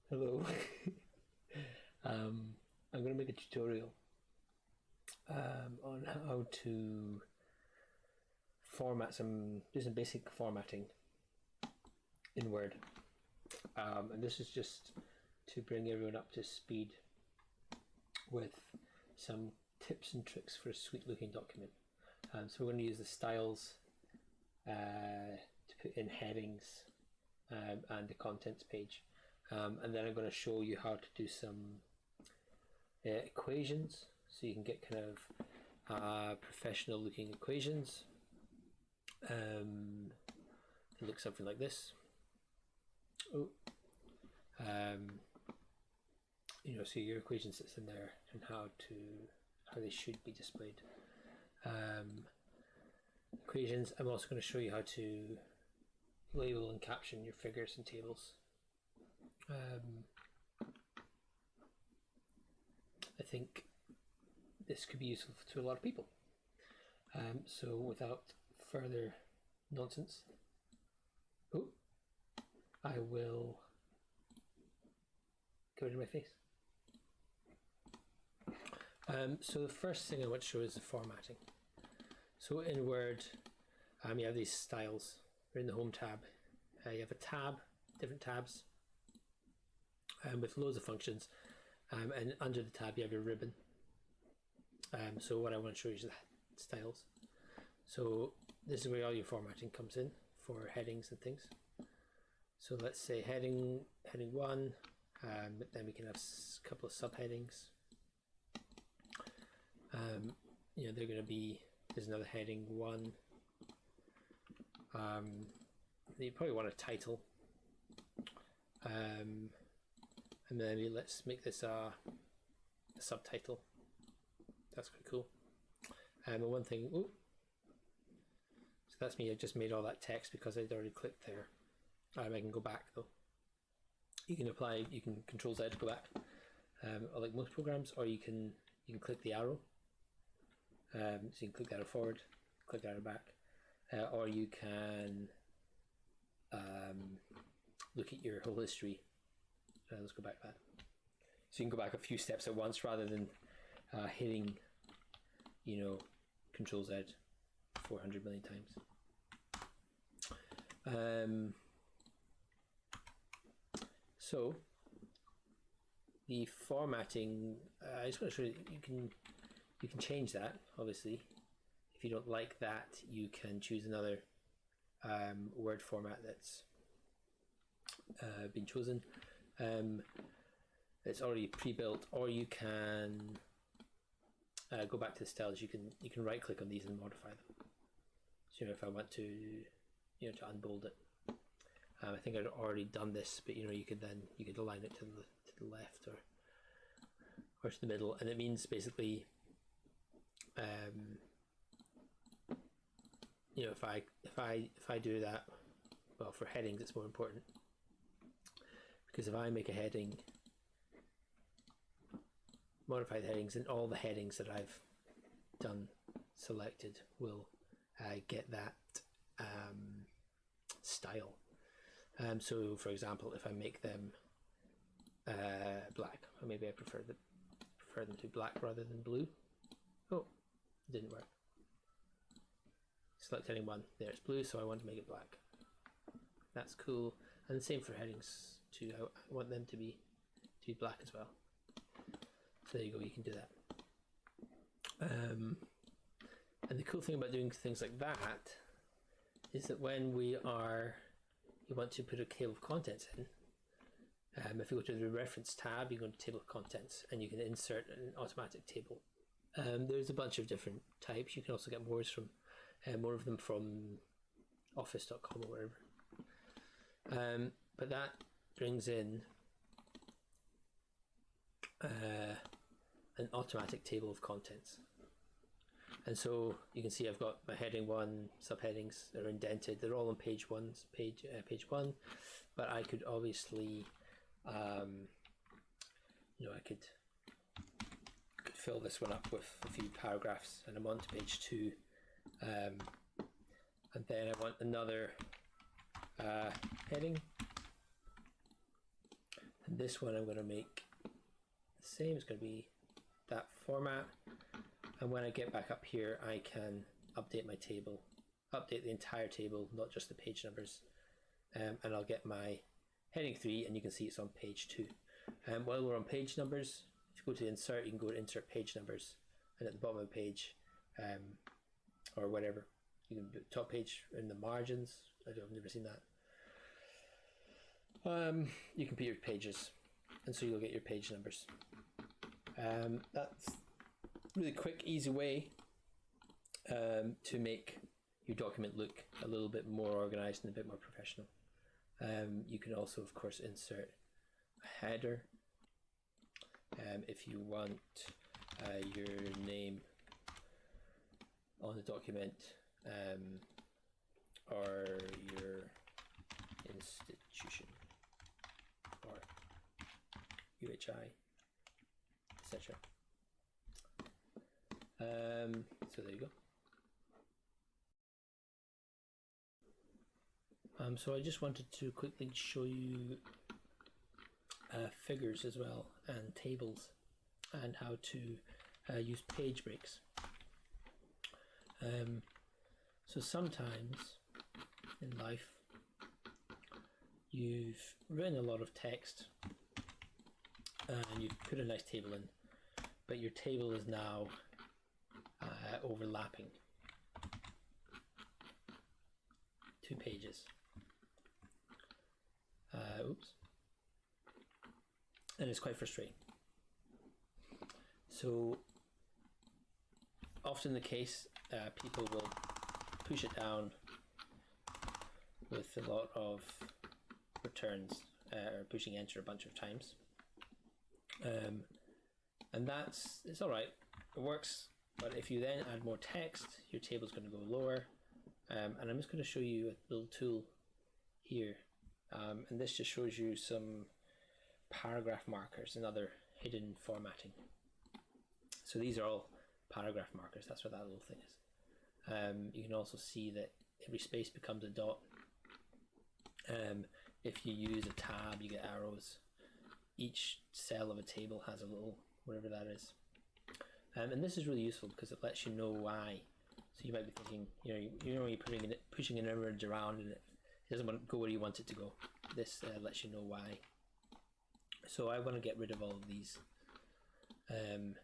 Hello. I'm going to make a tutorial on how to do some basic formatting in Word. And this is just to bring everyone up to speed with some tips and tricks for a sweet looking document. So we're going to use the styles to put in headings and the contents page. And then I'm going to show you how to do some equations, so you can get kind of professional looking equations. They look something like this. So your equation sits in there, and how they should be displayed. Equations. I'm also going to show you how to label and caption your figures and tables. I think this could be useful to a lot of people. So without further nonsense, I will go to my face. So the first thing I want to show is the formatting. So in Word, you have these styles. They're in the Home tab. You have a tab, different tabs, with loads of functions. And under the tab you have your ribbon. So what I want to show you is the styles. So this is where all your formatting comes in for headings and things. So let's say heading 1, but then we can have a couple of subheadings. They're going to be, there's another heading 1. You probably want a title. And then let's make this a subtitle. That's quite cool. And one thing, so that's me. I just made all that text because I'd already clicked there. I can go back though. You can Control Z to go back, like most programs, or you can click the arrow. So you can click the arrow forward, click the arrow back, or you can look at your whole history. Let's go back that. So you can go back a few steps at once rather than hitting, Control Z 400 million times. So the formatting, I just want to show you can change that. Obviously, if you don't like that, you can choose another Word format that's been chosen. It's already pre-built, or you can go back to the styles. You can right click on these and modify them. So if I want to to unbold it, I think I'd already done this, but you could align it to the left or to the middle, and it means basically if I do that, well, for headings it's more important, because if I make a heading, modify the headings, and all the headings that I've done selected will get that style. So for example, if I make them black, or maybe I prefer them to black rather than blue. It didn't work. Select heading 1, there it's blue, so I want to make it black. That's cool. And the same for headings 2, I want them to be black as well. So there you go, you can do that. And the cool thing about doing things like that is that when you want to put a table of contents in, if you go to the reference tab, you go to table of contents, and you can insert an automatic table. There's a bunch of different types. You can also get more of them from office.com or wherever. But that brings in an automatic table of contents. And so you can see I've got my heading 1 subheadings. They're indented. They're all on page 1. But I could obviously, I could fill this one up with a few paragraphs, and I'm on to page 2. And then I want another heading. And this one I'm going to make the same. It's going to be that format. And when I get back up here, I can update my table, update the entire table, not just the page numbers. And I'll get my heading 3, and you can see it's on page 2. While we're on page numbers, if you go to insert, you can go to insert page numbers, and at the bottom of the page, or whatever, you can do top page in the margins. I've never seen that. You can put your pages, and so you'll get your page numbers. That's a really quick, easy way to make your document look a little bit more organized and a bit more professional. You can also, of course, insert a header if you want your name on the document, or your institution, or UHI, etc. So there you go. So I just wanted to quickly show you figures as well, and tables, and how to use page breaks. So sometimes in life you've written a lot of text and you've put a nice table in, but your table is now overlapping 2 pages. Oops. And it's quite frustrating. So often the case, people will push it down with a lot of returns, or pushing enter a bunch of times. And it's all right, it works, but if you then add more text, your table's going to go lower. And I'm just going to show you a little tool here, and this just shows you some paragraph markers and other hidden formatting. So these are all paragraph markers. That's what that little thing is. You can also see that every space becomes a dot. If you use a tab, you get arrows. Each cell of a table has a little whatever that is. And this is really useful because it lets you know why. So you might be thinking, when you're pushing an image around and it doesn't want to go where you want it to go. This lets you know why. So I want to get rid of all of these. And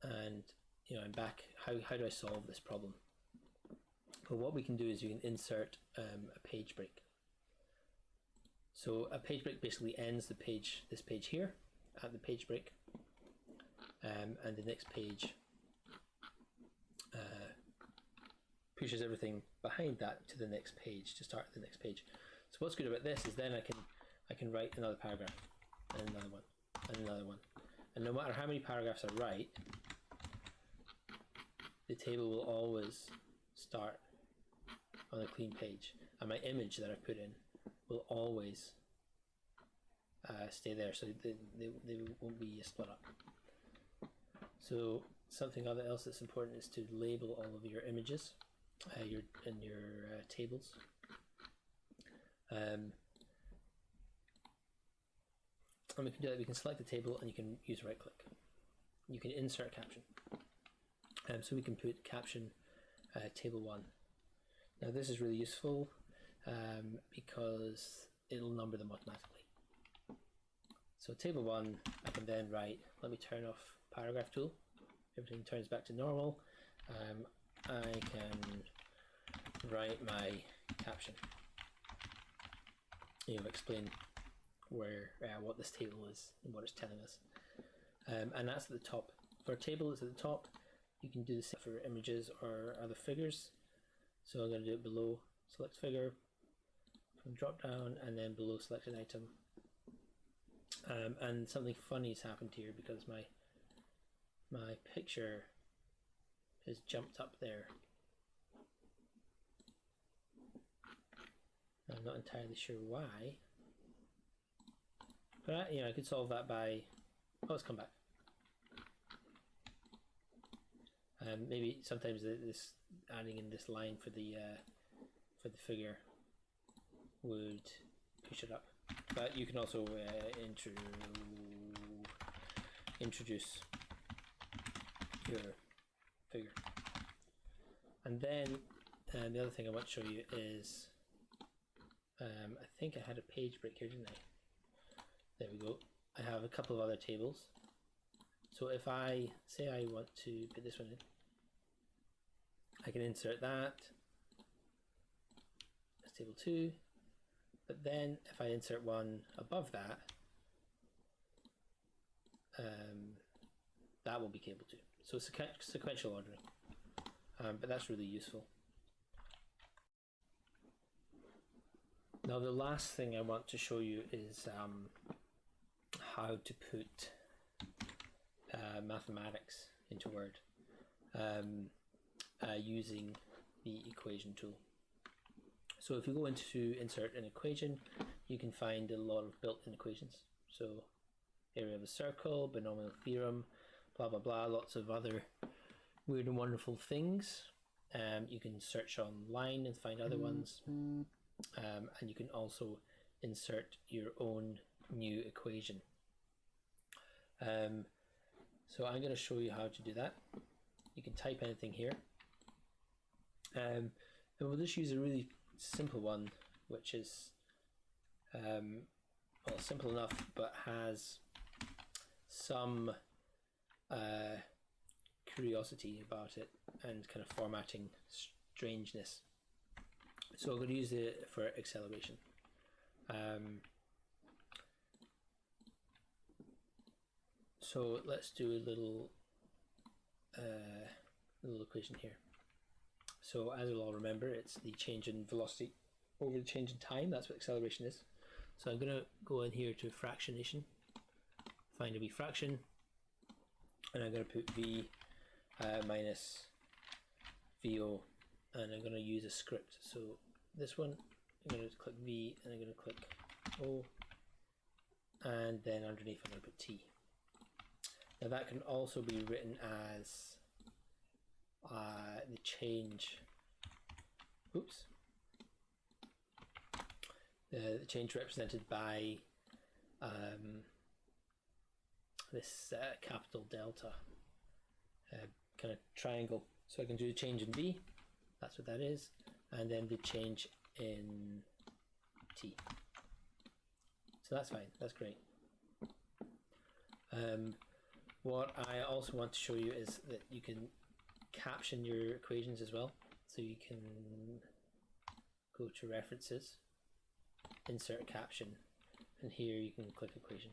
I'm back. How do I solve this problem? Well, what we can do is you can insert a page break. So a page break basically ends this page here at the page break, and the next page pushes everything behind that to the next page, to start the next page. So what's good about this is then I can write another paragraph, and another one, and another one, and no matter how many paragraphs I write, the table will always start on a clean page, and my image that I put in will always stay there, so they won't be split up. So something else that's important is to label all of your images, your tables. And we can do that. We can select the table, and you can use right click. You can insert caption. So we can put caption table 1. Now this is really useful because it'll number them automatically. So table 1, I can then write, let me turn off paragraph tool. Everything turns back to normal. I can write my caption. Explain what this table is and what it's telling us. And that's at the top. For a table, it's at the top. You can do the same for images or other figures. So I'm going to do it below select figure, from drop down, and then below selected item. And something funny has happened here because my picture has jumped up there. I'm not entirely sure why, but I could solve that by let's come back. Maybe sometimes this adding in this line for the figure would push it up. but you can also introduce your figure. And then the other thing I want to show you is, I think I had a page break here, didn't I? There we go. I have a couple of other tables. So if I say I want to put this one in, I can insert that as table 2, but then if I insert one above that, that will be table 2. So sequential ordering, but that's really useful. Now the last thing I want to show you is how to put mathematics into Word using the equation tool. So if you go into insert an equation, you can find a lot of built-in equations. So area of a circle, binomial theorem, blah blah blah, lots of other weird and wonderful things. You can search online and find other ones, and you can also insert your own new equation. So I'm going to show you how to do that. You can type anything here, and we'll just use a really simple one, which is well, simple enough, but has some curiosity about it and kind of formatting strangeness. So I'm going to use it for acceleration. So let's do a little equation here. So as you'll all remember, it's the change in velocity over the change in time. That's what acceleration is. So I'm going to go in here to fractionation, find a wee fraction, and I'm going to put v minus vo, and I'm going to use a script. So this one, I'm going to click v, and I'm going to click o, and then underneath I'm going to put t. Now that can also be written as the change, the change represented by this capital delta kind of triangle. So I can do the change in v, that's what that is, and then the change in t. So that's fine, that's great. What I also want to show you is that you can caption your equations as well. So you can go to references, insert a caption, and here you can click equation.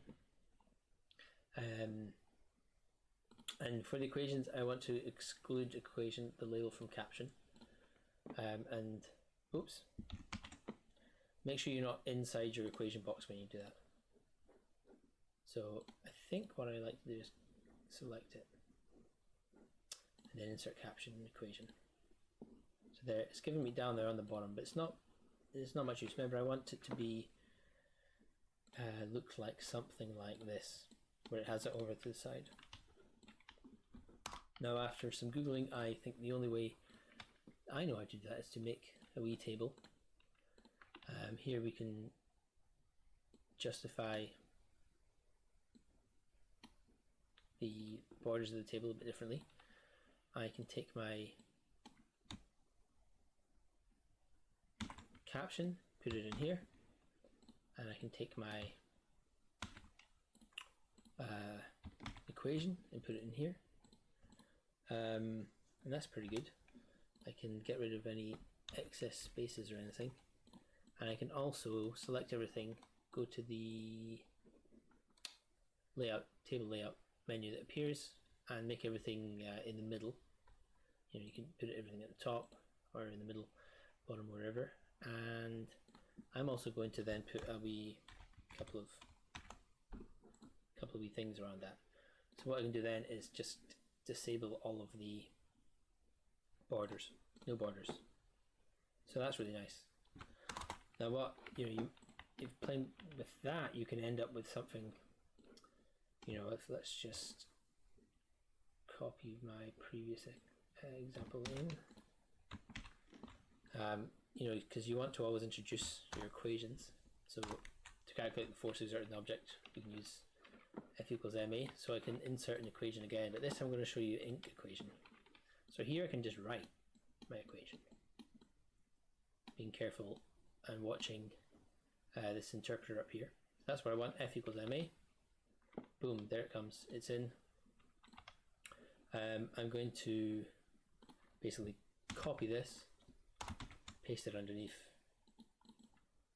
And for the equations, I want to exclude equation, the label from caption, and make sure you're not inside your equation box when you do that. So I think what I like to do is select it and then insert caption and equation. So there, it's giving me down there on the bottom, but it's not much use. Remember, I want it to be look like something like this, where it has it over to the side. Now after some googling, I think the only way I know how to do that is to make a wee table. Here we can justify the borders of the table a bit differently. I can take my caption, put it in here, and I can take my equation and put it in here, and that's pretty good. I can get rid of any excess spaces or anything, and I can also select everything, go to the layout, table layout menu that appears, and make everything in the middle. You know, you can put everything at the top or in the middle, bottom, wherever. And I'm also going to then put a wee couple of wee things around that. So what I can do then is just disable all of the borders, no borders. So that's really nice. Now what, you know, if playing with that, you can end up with something, you know, let's just copy my previous example in. You know, because you want to always introduce your equations. So to calculate the force exerted on the object, we can use F equals ma. So I can insert an equation again, but this time I'm going to show you ink equation. So here I can just write my equation, being careful and watching this interpreter up here. That's what I want, F equals ma. Boom, there it comes, it's in. I'm going to basically copy this, paste it underneath.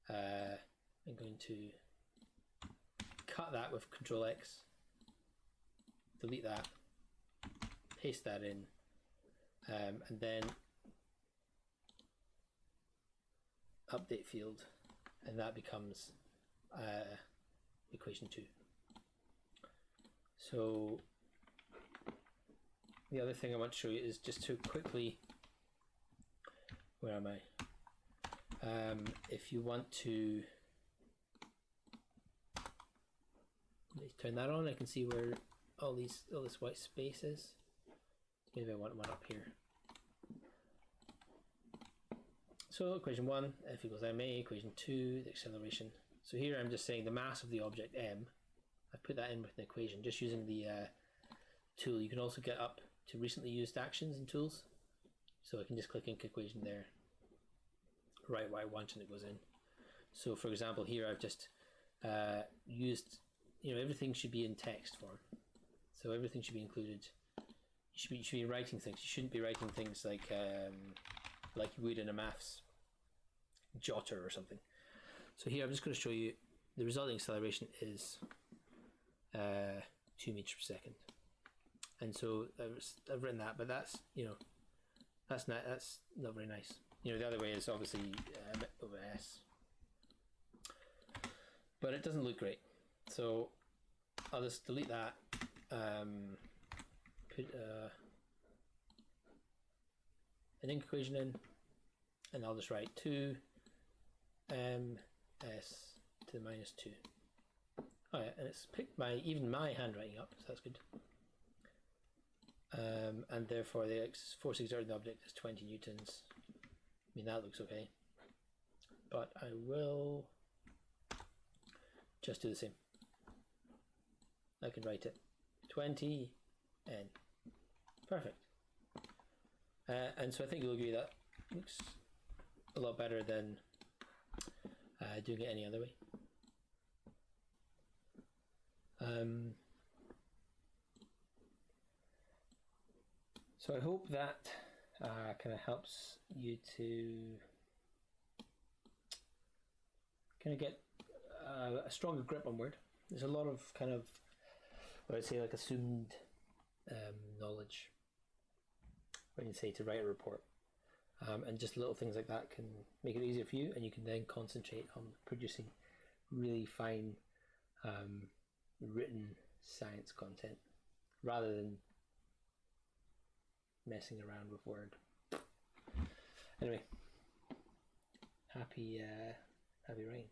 I'm going to cut that with Control X, delete that, paste that in, and then update field, and that becomes equation 2. So the other thing I want to show you is just to quickly, where am I? If you want to turn that on, I can see where all this white space is. Maybe I want one up here. So equation 1, F equals ma, equation 2, the acceleration. So here I'm just saying the mass of the object m. I've put that in with an equation, just using the tool. You can also get up to recently used actions and tools. So I can just click ink equation there, write what I want, and it goes in. So for example, here I've just used, everything should be in text form. So everything should be included. You should be writing things. You shouldn't be writing things like you would in a maths jotter or something. So here I'm just going to show you the resulting acceleration is 2 meters per second. And so I've written that, but that's that's not very nice. The other way is obviously over s, but it doesn't look great. So I'll just delete that. Put an ink equation in, and I'll just write 2 ms to the minus 2. Oh yeah, and it's picked even my handwriting up, so that's good. And therefore the force exerted on the object is 20 newtons. I mean, that looks okay, but I will just do the same. I can write it 20 n. Perfect. And so I think you'll agree that looks a lot better than doing it any other way. So I hope that kind of helps you to kind of get a stronger grip on Word. There's a lot of kind of, what I'd say, like assumed knowledge when you say to write a report, and just little things like that can make it easier for you, and you can then concentrate on producing really fine written science content rather than messing around with Word. Anyway, happy writing.